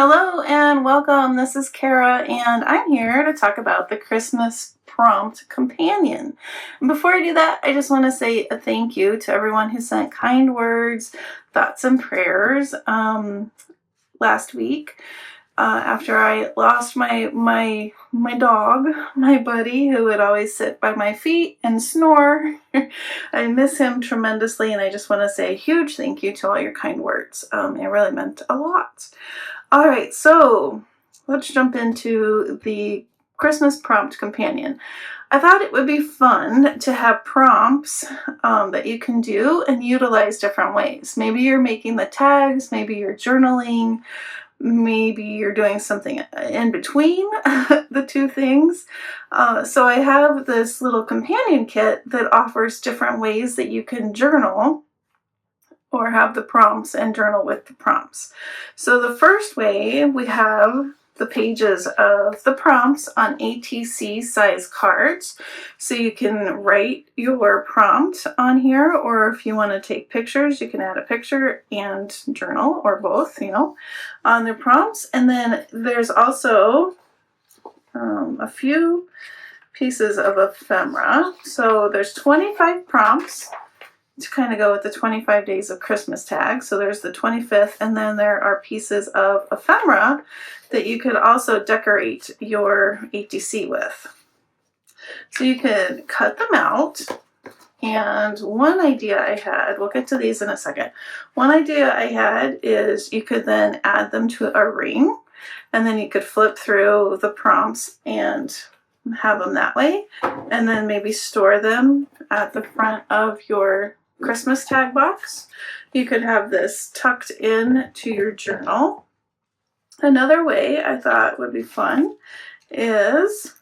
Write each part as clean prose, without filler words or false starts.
Hello and welcome. This is Kara, and I'm here to talk about the Christmas prompt companion. And before I do that, I just want to say a thank you to everyone who sent kind words, thoughts, and prayers last week. After I lost my dog, my buddy, who would always sit by my feet and snore. I miss him tremendously, and I just want to say a huge thank you to all your kind words. It really meant a lot. All right, so let's jump into the Christmas prompt companion. I thought it would be fun to have prompts that you can do and utilize different ways. Maybe you're making the tags, maybe you're journaling, maybe you're doing something in between the two things. So I have this little companion kit that offers different ways that you can journal or have the prompts and journal with the prompts. So the first way, we have the pages of the prompts on ATC size cards. So you can write your prompt on here, or if you want to take pictures, you can add a picture and journal, or both, on the prompts. And then there's also a few pieces of ephemera. So there's 25 prompts to kind of go with the 25 days of Christmas tag. So there's the 25th, and then there are pieces of ephemera that you could also decorate your ATC with. So you could cut them out. And one idea I had, we'll get to these in a second. One idea I had is you could then add them to a ring, and then you could flip through the prompts and have them that way, and then maybe store them at the front of your Christmas tag box. You could have this tucked in to your journal. Another way I thought would be fun is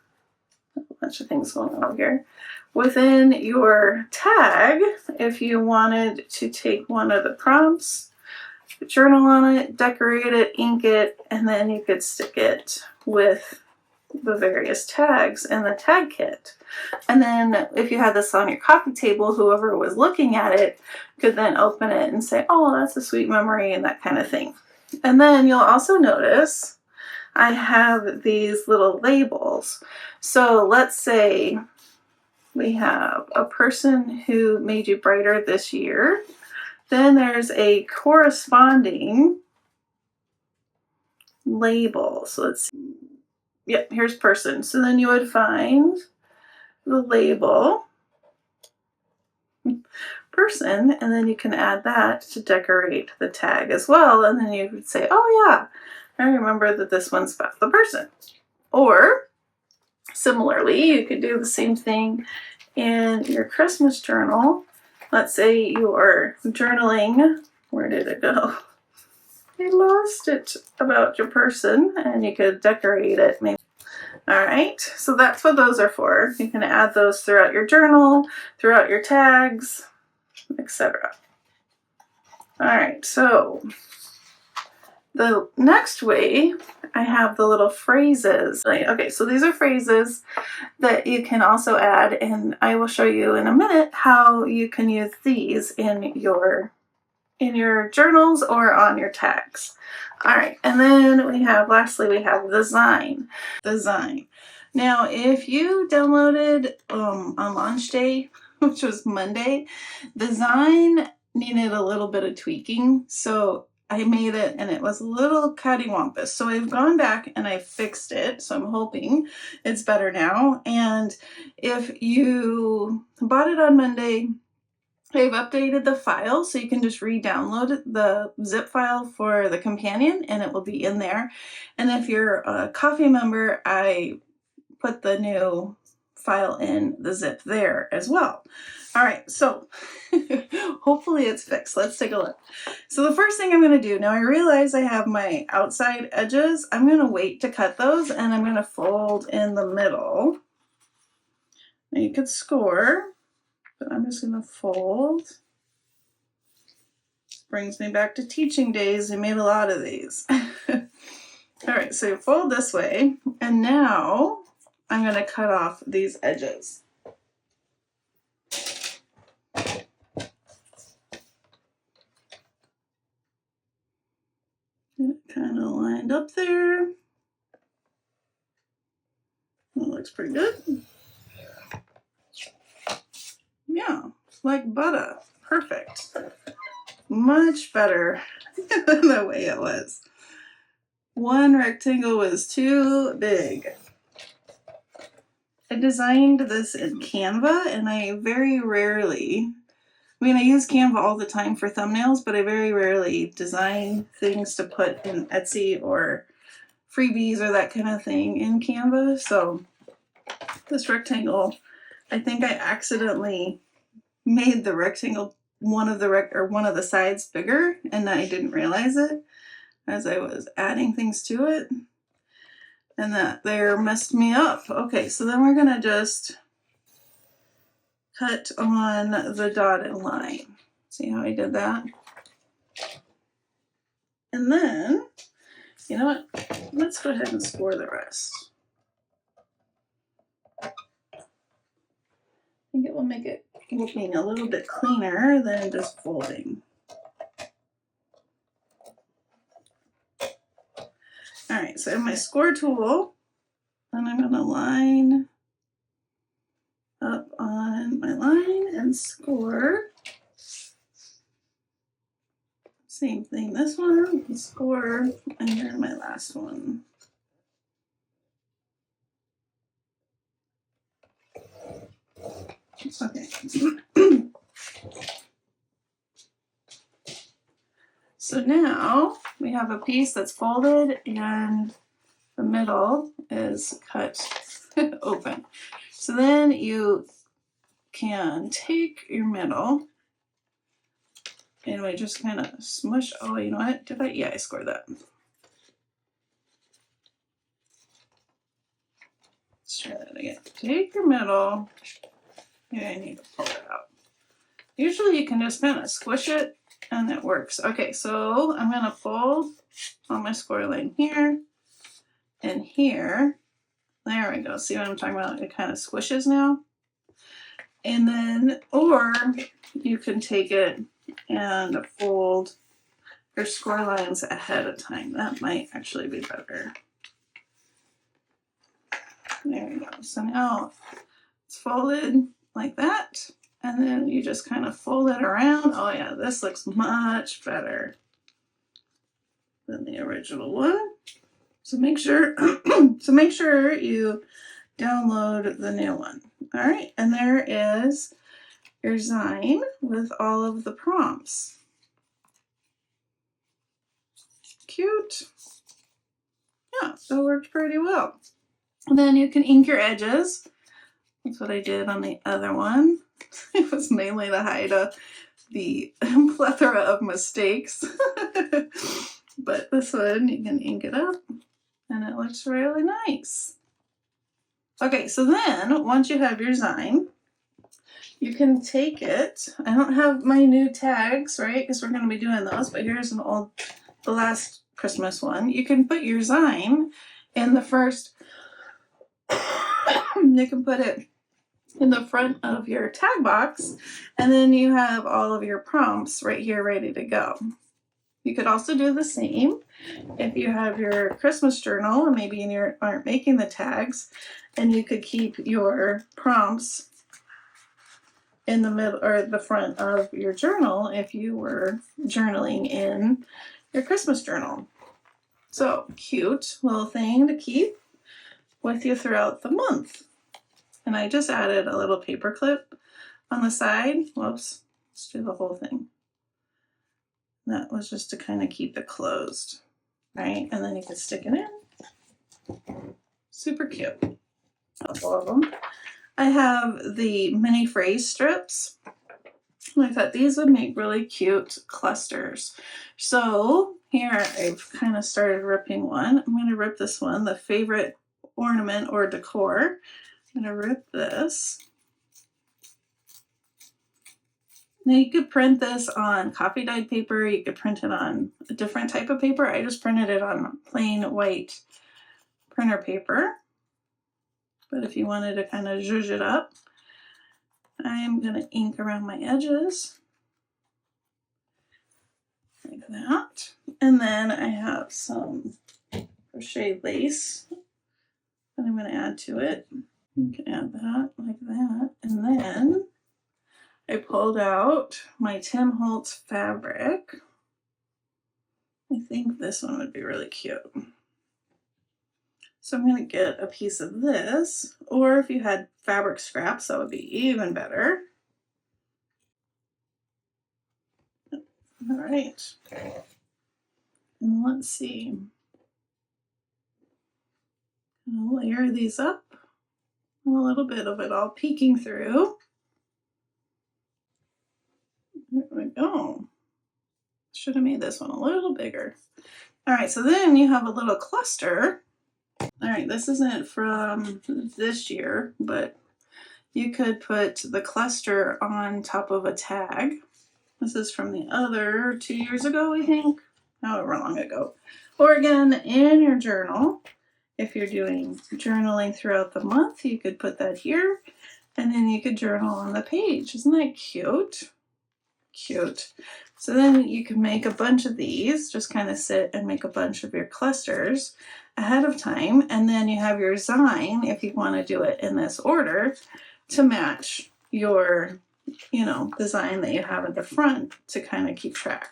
a bunch of things going on here. Within your tag, if you wanted to take one of the prompts, journal on it, decorate it, ink it, and then you could stick it with the various tags in the tag kit. And then if you had this on your coffee table, whoever was looking at it could then open it and say, oh, that's a sweet memory, and that kind of thing. And then you'll also notice I have these little labels. So let's say we have a person who made you brighter this year. Then there's a corresponding label. So let's see. Yep, here's person. So then you would find the label person, and then you can add that to decorate the tag as well. And then you would say, oh yeah, I remember that this one's about the person. Or similarly, you could do the same thing in your Christmas journal. Let's say you're journaling, where did it go? I lost it, about your person, and you could decorate it maybe. All right, so that's what those are for. You can add those throughout your journal, throughout your tags, etc. All right, so the next way, I have the little phrases. Okay, so these are phrases that you can also add, and I will show you in a minute how you can use these in your journals or on your tags. All right, and then lastly, we have the zine. The zine. Now, if you downloaded on launch day, which was Monday, the zine needed a little bit of tweaking, so I made it and it was a little cattywampus. So I've gone back and I fixed it, so I'm hoping it's better now. And if you bought it on Monday, I've updated the file, so you can just re-download the zip file for the companion and it will be in there. And if you're a coffee member, I put the new file in the zip there as well. All right, so hopefully it's fixed. Let's take a look. So the first thing I'm going to do, now I realize I have my outside edges. I'm going to wait to cut those, and I'm going to fold in the middle. Now you could score, but I'm just going to fold. Brings me back to teaching days. I made a lot of these. All right, so you fold this way, and now I'm going to cut off these edges. kind of lined up there. That looks pretty good. Yeah, like butter. Perfect. Much better than the way it was. One rectangle was too big. I designed this in Canva, and I very rarely, I use Canva all the time for thumbnails, but I very rarely design things to put in Etsy or freebies or that kind of thing in Canva. So this rectangle, I think I accidentally made the rectangle one of the sides bigger, and I didn't realize it as I was adding things to it, and that there messed me up. Okay, so then we're gonna just cut on the dotted line. See how I did that? And then, you know what? Let's go ahead and score the rest. I think it will make it looking a little bit cleaner than just folding. All right, so I have my score tool, and I'm gonna line up on my line and score. Same thing, this one, score, and here's my last one. Okay. So now we have a piece that's folded and the middle is cut open. So then you can take your middle and we just kind of smush. Oh, you know what? Did I? Yeah, I scored that. Let's try that again. Take your middle. Yeah, I need to pull it out. Usually you can just kind of squish it and it works. Okay, so I'm going to fold on my score line here and here. There we go. See what I'm talking about? It kind of squishes now. And then, or you can take it and fold your score lines ahead of time. That might actually be better. There we go. So now it's folded like that. And then you just kind of fold it around. Oh yeah, this looks much better than the original one. So make sure you download the new one. All right, and there is your zine with all of the prompts. Cute. Yeah, that worked pretty well. And then you can ink your edges. That's what I did on the other one. It was mainly to hide the plethora of mistakes. But this one, you can ink it up and it looks really nice. Okay, so then once you have your zine, you can take it. I don't have my new tags, right? Because we're going to be doing those, but here's the last Christmas one. You can put your zine in the first, you can put it in the front of your tag box, and then you have all of your prompts right here ready to go. You could also do the same if you have your Christmas journal and maybe you aren't making the tags, and you could keep your prompts in the middle or the front of your journal if you were journaling in your Christmas journal. So cute little thing to keep with you throughout the month. And I just added a little paper clip on the side. Whoops, let's do the whole thing. That was just to kind of keep it closed, right? And then you can stick it in. Super cute. Couple of them. I have the mini phrase strips. I thought these would make really cute clusters. So here I've kind of started ripping one. I'm going to rip this one, the favorite ornament or decor. I'm going to rip this. Now you could print this on coffee dyed paper. You could print it on a different type of paper. I just printed it on plain white printer paper. But if you wanted to kind of zhuzh it up, I'm going to ink around my edges. like that. And then I have some crochet lace that I'm going to add to it. You can add that like that. And then I pulled out my Tim Holtz fabric. I think this one would be really cute. So I'm going to get a piece of this, or if you had fabric scraps, that would be even better. All right. And let's see. I'll layer these up. A little bit of it all peeking through. There we go. Should have made this one a little bigger. All right, so then you have a little cluster. All right, this isn't from this year, but you could put the cluster on top of a tag. This is from the other 2 years ago, I think, however long ago. Or again, in your journal, if you're doing journaling throughout the month, you could put that here, and then you could journal on the page. Isn't that cute? Cute. So then you can make a bunch of these, just kind of sit and make a bunch of your clusters ahead of time, and then you have your zine, if you want to do it in this order, to match your, design that you have at the front to kind of keep track.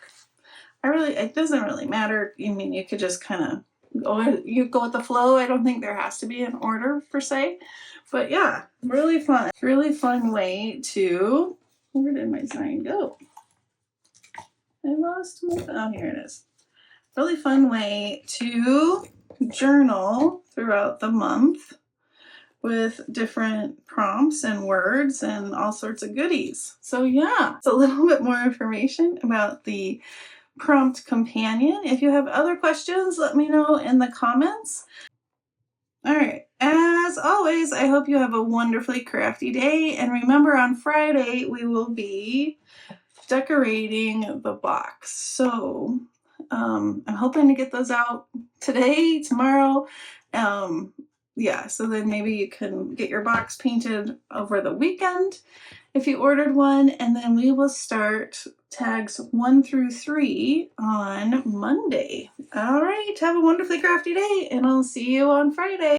It doesn't really matter. I mean, you could just kind of go with the flow. I don't think there has to be an order per se, but yeah, really fun way to, where did my zine go? I lost my, oh, here it is. Really fun way to journal throughout the month with different prompts and words and all sorts of goodies. So yeah, it's a little bit more information about the prompt companion. If you have other questions, let me know in the comments. All right, as always, I hope you have a wonderfully crafty day. And remember, on Friday, we will be decorating the box. So I'm hoping to get those out today, tomorrow. Yeah, so then maybe you can get your box painted over the weekend if you ordered one, and then we will start tags 1 through 3 on Monday. All right, have a wonderfully crafty day, and I'll see you on Friday.